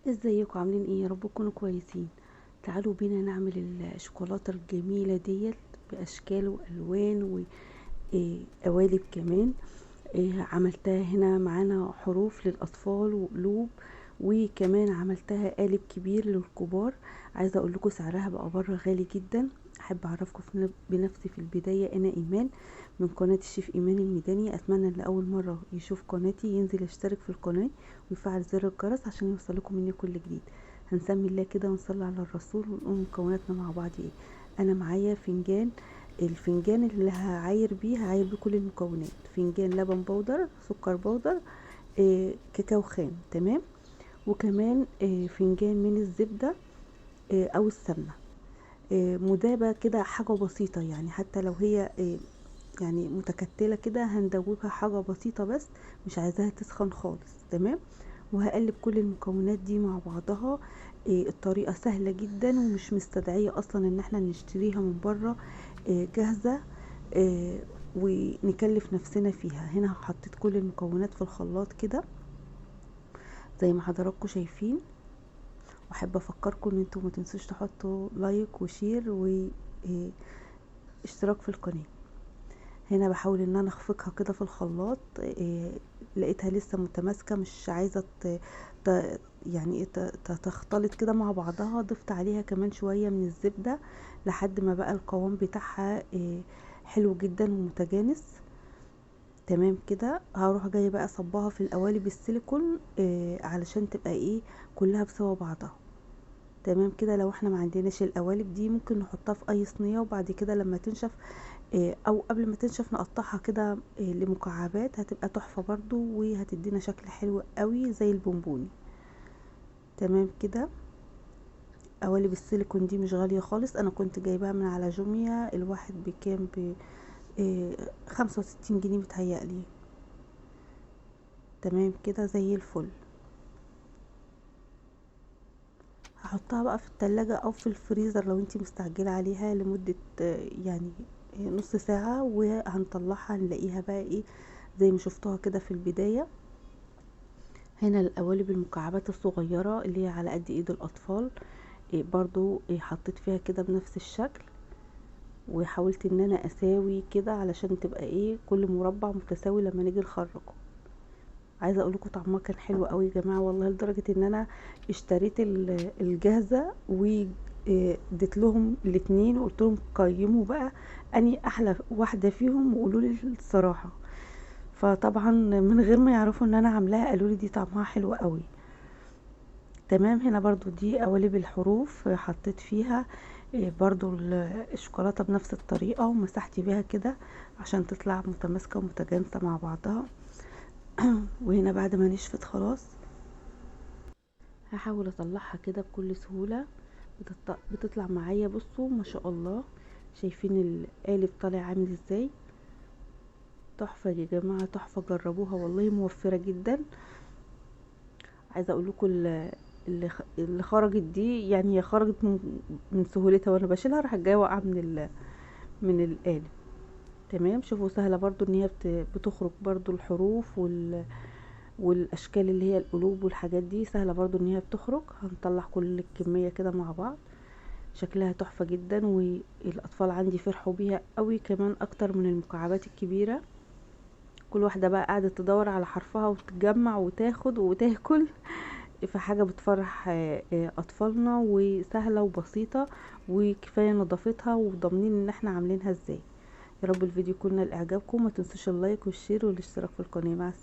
ازيكم عاملين ايه؟ يا رب تكونوا كويسين. تعالوا بينا نعمل الشوكولاته الجميله ديت باشكال والوان وقوالب كمان. عملتها هنا معانا حروف للاطفال وقلوب، وكمان عملتها قالب كبير للكبار. عايزه اقول لكم سعرها بقى بره غالي جدا. احب اعرفكم بنفسي في البدايه، انا ايمان من قناه الشيف ايمان الميداني. اتمنى ان اول مره يشوف قناتي ينزل يشترك في القناه ويفعل زر الجرس عشان يوصلكم مني كل جديد. هنسمي الله كده ونصلي على الرسول ونقول مكوناتنا مع بعض ايه. انا معايا فنجان، الفنجان اللي هعاير بيه كل المكونات: فنجان لبن بودر، سكر بودر، كاكاو خام، تمام. وكمان فنجان من الزبدة او السمنة، مذابة كده، حاجة بسيطة يعني، حتى لو هي يعني متكتلة كده هندوبها حاجة بسيطة بس، مش عايزاها تسخن خالص، تمام. وهقلب كل المكونات دي مع بعضها. الطريقة سهلة جدا ومش مستدعية اصلا ان احنا نشتريها من بره جاهزة آه، ونكلف نفسنا فيها. هنا حطيت كل المكونات في الخلاط كده زي ما حضراتكم شايفين. واحب افكركم ان انتوا ما تنسوش تحطوا لايك وشير واشتراك في القناة. هنا بحاول ان انا اخفقها كده في الخلاط. لقيتها لسه متماسكة، مش عايزة يعني تختلط كده مع بعضها. ضفت عليها كمان شوية من الزبدة لحد ما بقى القوام بتاعها حلو جدا ومتجانس، تمام كده. هروح جايه بقى صباها في القوالب السيليكون علشان تبقى ايه، كلها بسوا بعضها، تمام كده. لو احنا ما عندناش القوالب دي ممكن نحطها في اي صينيه، وبعد كده لما تنشف او قبل ما تنشف نقطعها كده لمكعبات، هتبقى تحفه برضو وهتدينا شكل حلو قوي زي البونبوني، تمام كده. قوالب السيليكون دي مش غاليه خالص، انا كنت جايباها من على جوميا، الواحد بكام؟ ب 65 جنيه متهيألي، تمام كده زي الفل. هحطها بقى في التلاجة او في الفريزر لو انتي مستعجلة عليها لمدة يعني نص ساعة، وهنطلعها نلاقيها بقى ايه زي ما شفتوها كده في البداية. هنا القوالب المكعبات الصغيرة اللي هي على قد ايد الاطفال، برضو حطيت فيها كده بنفس الشكل، وحاولت ان انا اساوي كده علشان تبقى ايه كل مربع متساوي لما نيجي نخرجه. عايزه اقول لكم طعمها كان حلو قوي يا جماعه والله، لدرجه ان انا اشتريت الجاهزه واديت لهم الاتنين وقلت لهم قيموا بقى اني احلى واحده فيهم وقولوا لي الصراحه. فطبعا من غير ما يعرفوا ان انا عاملاها قالوا لي دي طعمها حلو قوي، تمام. هنا برضو دي قوالب الحروف حطيت فيها برضو الشوكولاته بنفس الطريقه، ومسحت بيها كده عشان تطلع متماسكه ومتجانسه مع بعضها. وهنا بعد ما نشفت خلاص هحاول اطلعها كده بكل سهولة. بتطلع معايا، بصوا ما شاء الله، شايفين القالب طالع عامل ازاي؟ تحفة يا جماعة، تحفة، جربوها والله موفرة جدا. عايزة اقول لكم اللي خرجت دي يعني هي خرجت من سهولتها، وانا بشيلها راح جايه واقعه من القالب، تمام. شوفوا سهله برضو ان هي بتخرج برضو الحروف والاشكال اللي هي القلوب والحاجات دي سهله برضو ان هي بتخرج. هنطلع كل الكميه كده مع بعض، شكلها تحفة جدا، والاطفال عندي فرحوا بيها قوي كمان اكتر من المكعبات الكبيرة. كل واحدة بقى قاعدة تدور على حرفها وتتجمع وتاخد وتاكل. فحاجة بتفرح اطفالنا، وسهلة وبسيطة، وكفاية نظافتها وضامنين ان احنا عاملينها ازاي. يا رب الفيديو يكون نال اعجابكم، ما تنسوش اللايك والشير والاشتراك في القناة. مع السلامة.